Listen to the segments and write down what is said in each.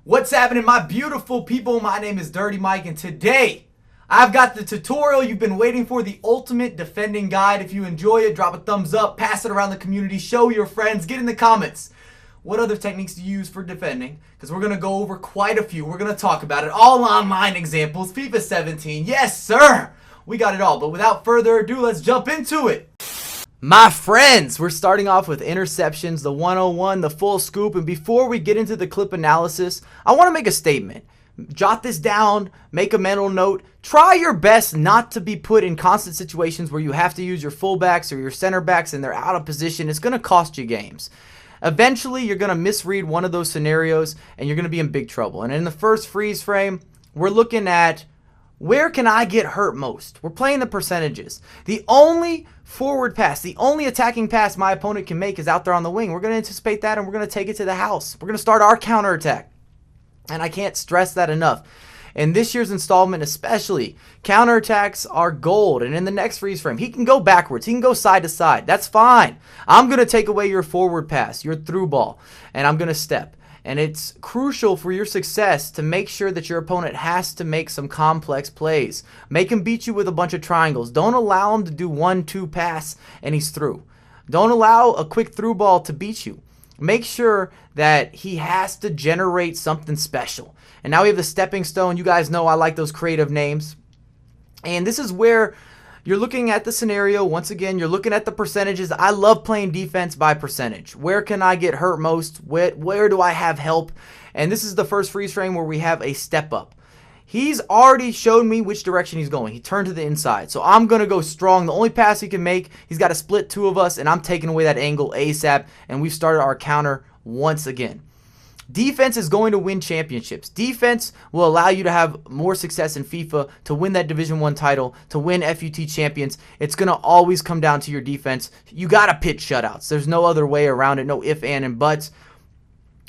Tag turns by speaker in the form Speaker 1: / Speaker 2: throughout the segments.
Speaker 1: What's happening, my beautiful people? My name is Dirty Mike, and today I've got the tutorial you've been waiting for, the ultimate defending guide. If you enjoy it, drop a thumbs up, pass it around the community, show your friends, get in the comments what other techniques to use for defending, because we're going to go over quite a few. We're going to talk about it, all online examples, FIFA 17. Yes, sir! We got it all, but without further ado, let's jump into it. My friends, we're starting off with interceptions, the 101, the full scoop, and before we get into the clip analysis, I want to make a statement. Jot this down, make a mental note. Try your best not to be put in constant situations where you have to use your fullbacks or your center backs and they're out of position. It's going to cost you games. Eventually, you're going to misread one of those scenarios and you're going to be in big trouble. And in the first freeze frame, we're looking at where can I get hurt most? We're playing the percentages. The only forward pass, the only attacking pass my opponent can make is out there on the wing. We're going to anticipate that and we're going to take it to the house. We're going to start our counterattack. And I can't stress that enough. In this year's installment especially, counterattacks are gold. And in the next freeze frame, he can go backwards. He can go side to side. That's fine. I'm going to take away your forward pass, your through ball, and I'm going to step. And it's crucial for your success to make sure that your opponent has to make some complex plays. Make him beat you with a bunch of triangles. Don't allow him to do 1-2 pass and he's through. Don't allow a quick through ball to beat you. Make sure that he has to generate something special. And now we have the stepping stone. You guys know I like those creative names. And this is where you're looking at the scenario. Once again, you're looking at the percentages. I love playing defense by percentage. Where can I get hurt most? Where do I have help? And this is the first freeze frame where we have a step up. He's already showed me which direction he's going. He turned to the inside. So I'm going to go strong. The only pass he can make, he's got to split two of us, and I'm taking away that angle ASAP. And we've started our counter once again. Defense is going to win championships. Defense will allow you to have more success in FIFA, to win that Division 1 title, to win FUT champions. It's going to always come down to your defense. You got to pitch shutouts. There's no other way around it. No if, and buts.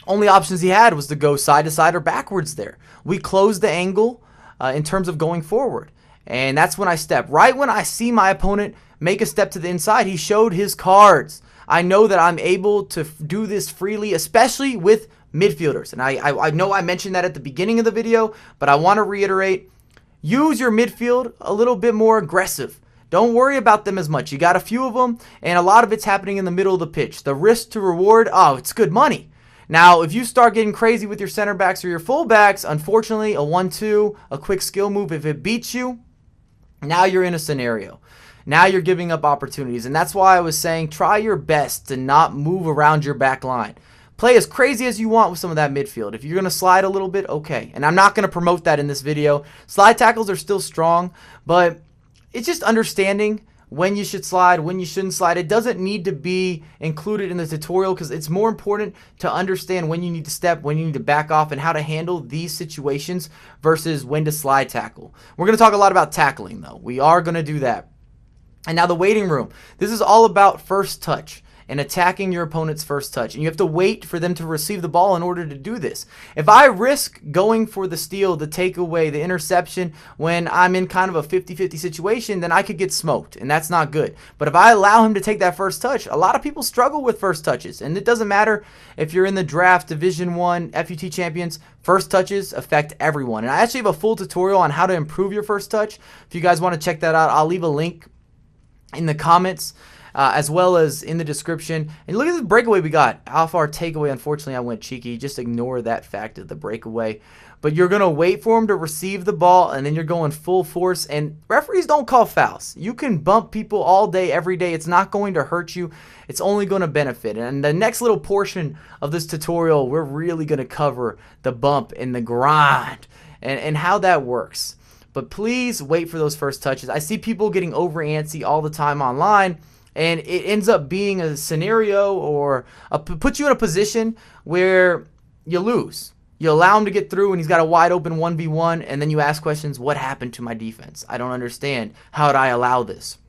Speaker 1: Only options he had was to go side to side or backwards there. We closed the angle in terms of going forward. And that's when I step. Right when I see my opponent make a step to the inside, he showed his cards. I know that I'm able to do this freely, especially with midfielders. And I know I mentioned that at the beginning of the video, but I want to reiterate, use your midfield a little bit more aggressive. Don't worry about them as much. You got a few of them, and a lot of it's happening in the middle of the pitch. The risk to reward, oh, it's good money. Now, if you start getting crazy with your center backs or your full backs, unfortunately, a 1-2, a quick skill move, if it beats you, now you're in a scenario. Now you're giving up opportunities, and that's why I was saying try your best to not move around your back line. Play as crazy as you want with some of that midfield. If you're going to slide a little bit, okay. And I'm not going to promote that in this video. Slide tackles are still strong, but it's just understanding when you should slide, when you shouldn't slide. It doesn't need to be included in the tutorial because it's more important to understand when you need to step, when you need to back off, and how to handle these situations versus when to slide tackle. We're going to talk a lot about tackling, though. We are going to do that. And now the waiting room. This is all about first touch and attacking your opponent's first touch. And you have to wait for them to receive the ball in order to do this. If I risk going for the steal, the takeaway, the interception when I'm in kind of a 50-50 situation, then I could get smoked, and that's not good. But if I allow him to take that first touch, a lot of people struggle with first touches. And it doesn't matter if you're in the draft, Division 1, FUT champions, first touches affect everyone. And I actually have a full tutorial on how to improve your first touch. If you guys want to check that out, I'll leave a link in the comments. As well as in the description. And look at this breakaway we got. Off our takeaway, unfortunately, I went cheeky. Just ignore that fact of the breakaway. But you're going to wait for him to receive the ball, and then you're going full force. And referees don't call fouls. You can bump people all day, every day. It's not going to hurt you. It's only going to benefit. And the next little portion of this tutorial, we're really going to cover the bump and the grind and how that works. But please wait for those first touches. I see people getting over antsy all the time online. And it ends up being a scenario or puts you in a position where you lose. You allow him to get through and he's got a wide open 1v1, and then you ask questions, what happened to my defense? I don't understand. How did I allow this?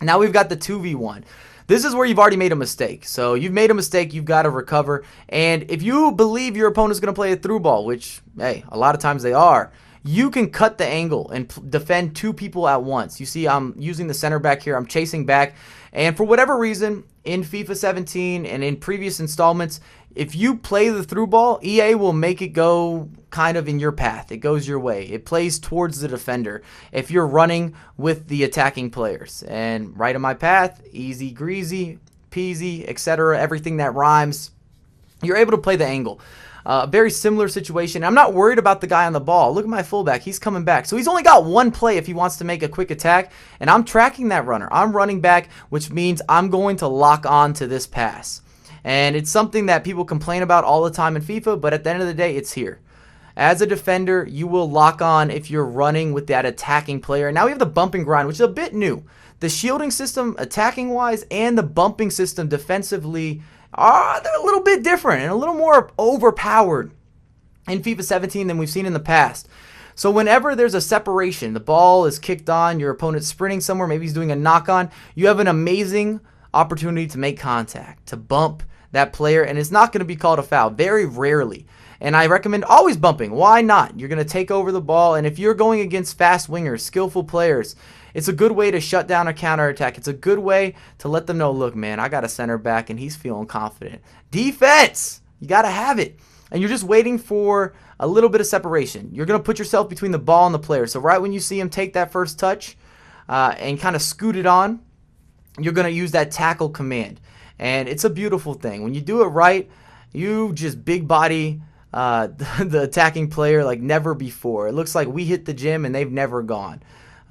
Speaker 1: Now we've got the 2v1. This is where you've already made a mistake. So you've made a mistake, you've got to recover. And if you believe your opponent's going to play a through ball, which, hey, a lot of times they are, you can cut the angle and defend two people at once. You see I'm using the center back here. I'm chasing back. And for whatever reason, in FIFA 17 and in previous installments, If you play the through ball, EA will make it go kind of in your path. It goes your way. It plays towards the defender if you're running with the attacking players. And right in my path, easy greasy, peasy, etc., everything that rhymes, you're able to play the angle. Very similar situation. I'm not worried about the guy on the ball. Look at my fullback. He's coming back. So he's only got one play if he wants to make a quick attack, and I'm tracking that runner. I'm running back, which means I'm going to lock on to this pass. And it's something that people complain about all the time in FIFA, but at the end of the day, it's here. As a defender, you will lock on if you're running with that attacking player. Now we have the bump and grind, which is a bit new. The shielding system, attacking-wise, and the bumping system defensively, they're a little bit different and a little more overpowered in FIFA 17 than we've seen in the past. So whenever there's a separation, the ball is kicked on, your opponent's sprinting somewhere, maybe he's doing a knock-on, you have an amazing opportunity to make contact, to bump that player, and it's not going to be called a foul, very rarely. And I recommend always bumping. Why not? You're going to take over the ball, and if you're going against fast wingers, skillful players, it's a good way to shut down a counterattack. It's a good way to let them know, look, man, I got a center back, and he's feeling confident. Defense! You got to have it. And you're just waiting for a little bit of separation. You're going to put yourself between the ball and the player. So right when you see him take that first touch and kind of scoot it on, you're going to use that tackle command. And it's a beautiful thing. When you do it right, you just big body the attacking player like never before. It looks like we hit the gym and they've never gone.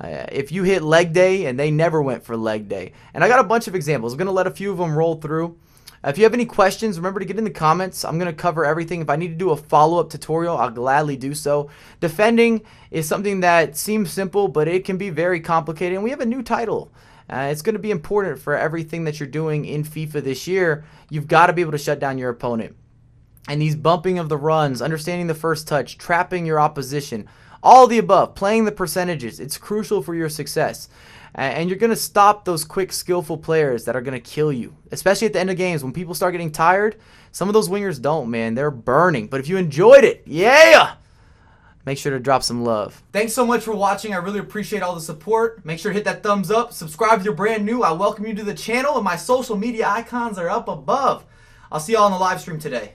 Speaker 1: If you hit leg day and they never went for leg day. And I got a bunch of examples. I'm going to let a few of them roll through. If you have any questions, remember to get in the comments. I'm going to cover everything. If I need to do a follow-up tutorial, I'll gladly do so. Defending is something that seems simple, but it can be very complicated. And we have a new title. It's going to be important for everything that you're doing in FIFA this year. You've got to be able to shut down your opponent. And these bumping of the runs, understanding the first touch, trapping your opposition, all of the above, playing the percentages, it's crucial for your success. And you're going to stop those quick, skillful players that are going to kill you, especially at the end of games when people start getting tired. Some of those wingers don't, man. They're burning. But if you enjoyed it, yeah! Make sure to drop some love. Thanks so much for watching. I really appreciate all the support. Make sure to hit that thumbs up. Subscribe if you're brand new. I welcome you to the channel, and my social media icons are up above. I'll see y'all on the live stream today.